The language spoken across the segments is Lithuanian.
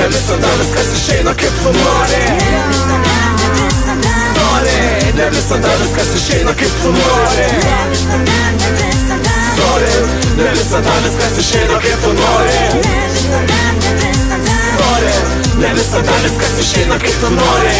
Ne visada viskas išeina kaip tu nori. Ne visada viskas išeina kaip tu nori. Ne visada viskas išeina kaip tu nori. Ne visada viskas išeina kaip tu nori.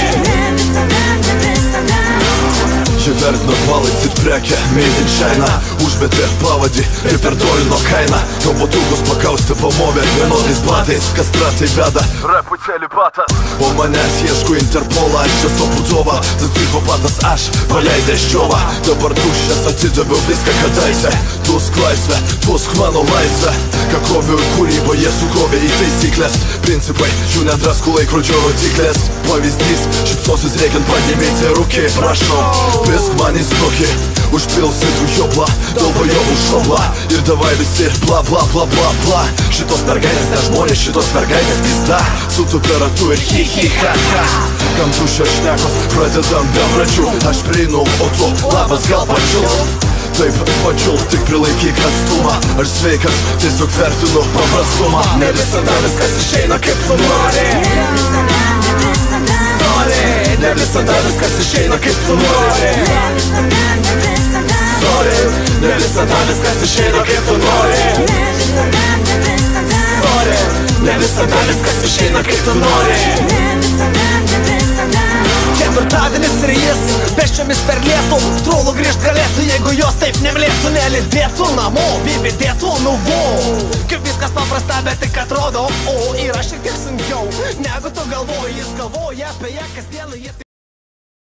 Jie vertina balais ir prekę made in China. Užmetė pavadį ir perdolino kainą. Robotukus pakausti pamovė vienodais batais. Kastratai veda rapų celibatas. O manęs ieško Interpolą, aš čia stopudova. Tas psichopatas aš paleidęs džiovą. Dabar tuščias atidaviau viską kadaise. Tusk laisvę, tusk mano laisvę. Ką koviau į kūrybą, jie sukrovė į taisyklės. Principai, jų nedraskų laikrodžio rodiklės. Pavyzdys, šipsosis reikiant padėmėti rūkiai. Prašau, pisk man į snukį. Užpilsi tu joblą, dalbajovų šoblą. Ir davai visi bla bla bla bla bla. Šitos mergaitės ne žmonės, šitos mergaitės pizda. Su tu peratu ir hi hi ha ha. Kam tuščios šnekos, pradedam be pradžių. Aš prieinu, o tu labas gal pačiult. Taip, pačiult, tik prilaikyk atstumą. Aš sveikas, tiesiog vertinu paprastumą. Ne visada viskas išeina kaip tu nori. Ne visada viskas išeina kaip tu nori. Ne visada viskas išeina kaip tu nori. Ne visada viskas išeina kaip tu nori. Ketvirtadienis ir jis pėsčiomis per lietų. Trolų grįžt galėtų, jeigu jos taip nemlėtų. Nelidėtų namo, bibidėtų nuvo. Kaip viskas paprasta, bet tik atrodo. O yra šiek tiek sunkiau negu tu galvoji. Jis galvoja apie ją kasdieną.